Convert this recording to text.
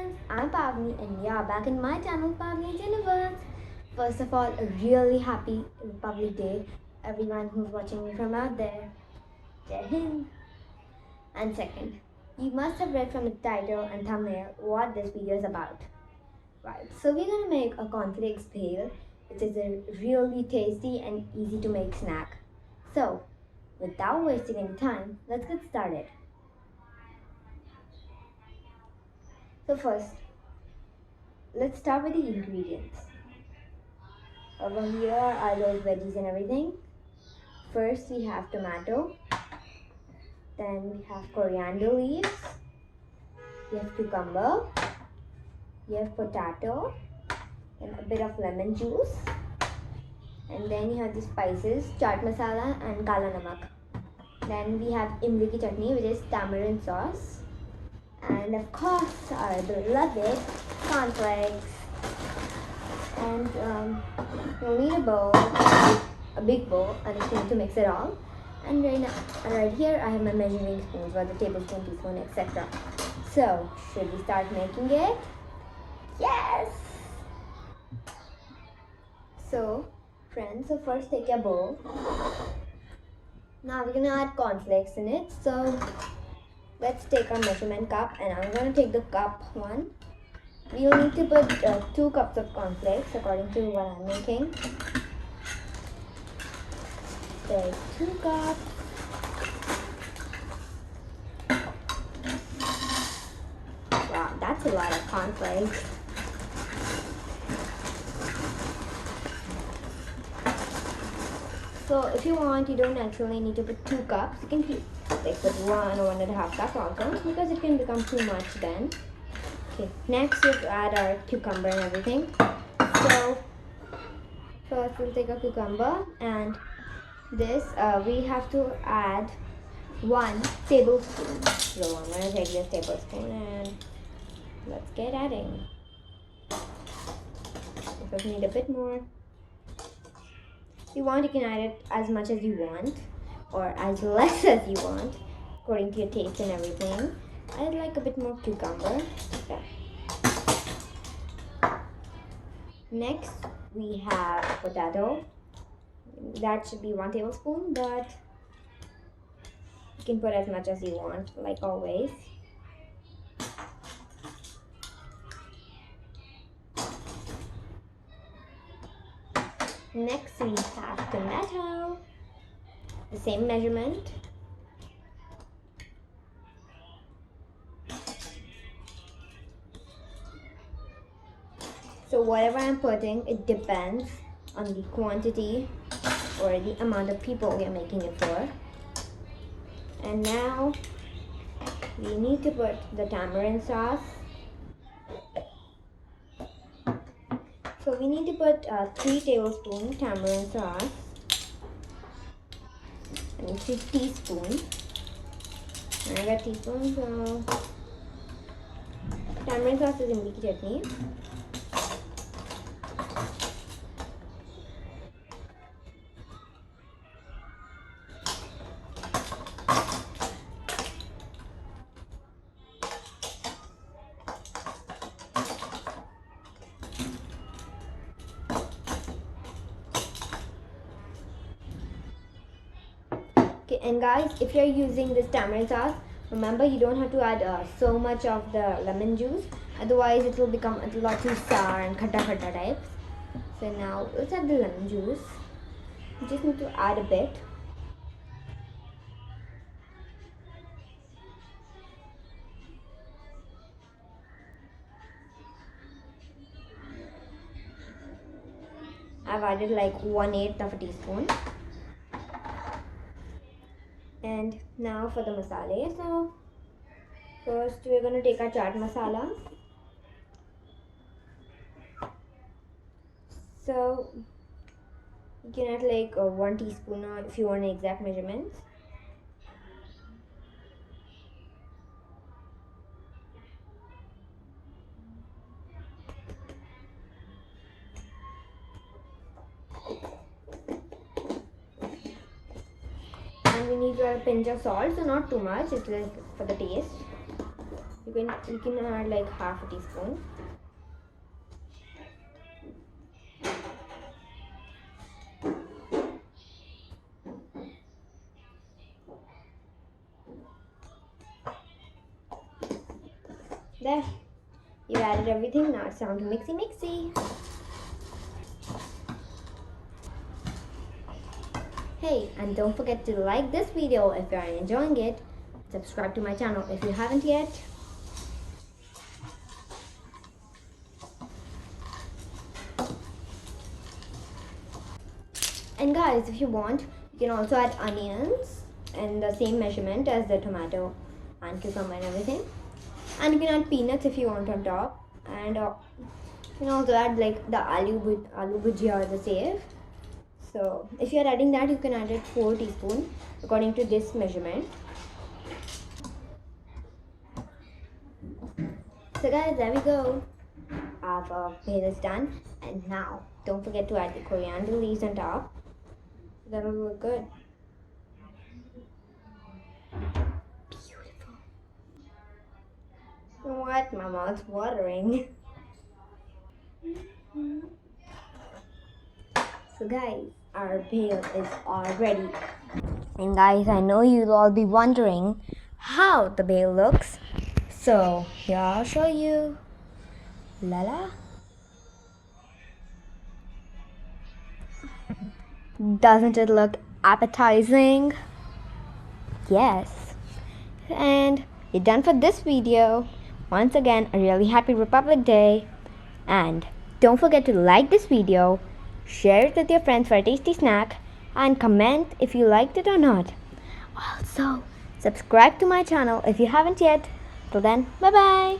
friends, I'm Paavani and you're back in my channel Paavani's Universe. First of all, a really happy Republic Day everyone who's watching me from out there. Jai Hind. And second, you must have read from the title and thumbnail what this video is about. Right, so we're gonna make a cornflakes bhel, which is a really tasty and easy to make snack. So, without wasting any time, let's get started. So first, let's start with the ingredients. Over here are those veggies and everything. First we have tomato, then we have coriander leaves, we have cucumber, we have potato, and a bit of lemon juice, and then you have the spices, chaat masala and kala namak. Then we have imli ki chutney, which is tamarind sauce, and of course our beloved cornflakes. And you'll need a bowl, a big bowl, and a spoon to mix it all. And right here I have my measuring spoons, or the tablespoon, teaspoon, etc. So, should we start making it? Yes! So, friends, first take a bowl. Now we're gonna add cornflakes in it. So, let's take our measurement cup, and I'm gonna take the cup one. We'll need to put 2 cups of cornflakes according to what I'm making. There's 2 cups. Wow, that's a lot of cornflakes. So if you want, you don't actually need to put 2 cups. You can put 1 or 1.5 cups also, because it can become too much then. Okay, next we have to add our cucumber and everything. So first we'll take a cucumber, and this we have to add 1 tablespoon. So I'm going to take this tablespoon and let's get adding. If you need a bit more. If you want, you can add it as much as you want or as less as you want according to your taste and everything. I'd like a bit more cucumber. Okay. Next we have potato. That should be 1 tablespoon, but you can put as much as you want, like always. Next we have tomato, the same measurement. So whatever I'm putting, it depends on the quantity or the amount of people we are making it for. And now we need to put the tamarind sauce. So we need to put 3 tablespoons tamarind sauce and 2 teaspoons. And I got teaspoons, so tamarind sauce is imli ki chutney. And guys, if you're using this tamarind sauce, remember you don't have to add so much of the lemon juice, otherwise it will become a lot too sour and khata types. So now let's add the lemon juice. You just need to add a bit. I've added like 1/8 of a teaspoon. And now for the masala. So first we're going to take our chaat masala. So you can add like 1 teaspoon if you want exact measurements. And we need to add a pinch of salt, so not too much, it's like for the taste. You can add like half a teaspoon. There, you added everything. Now it's time to mixy. Hey, and don't forget to like this video if you are enjoying it. Subscribe to my channel if you haven't yet. And guys, if you want, you can also add onions in the same measurement as the tomato and cucumber and everything. And you can add peanuts if you want on top. And you can also add like the aloo bhujia or the save. So if you are adding that, you can add it 4 teaspoons according to this measurement. So guys, there we go. Our bhel is done. And now, don't forget to add the coriander leaves on top. That will look good. Beautiful. What? My mouth's watering. So guys, our bhel is all ready. And guys, I know you'll all be wondering how the bhel looks. So here I'll show you. La. Doesn't it look appetizing? Yes. And you're done for this video. Once again, a really happy Republic Day. And don't forget to like this video, share it with your friends for a tasty snack, and comment if you liked it or not. Also, subscribe to my channel if you haven't yet. Till then, bye bye.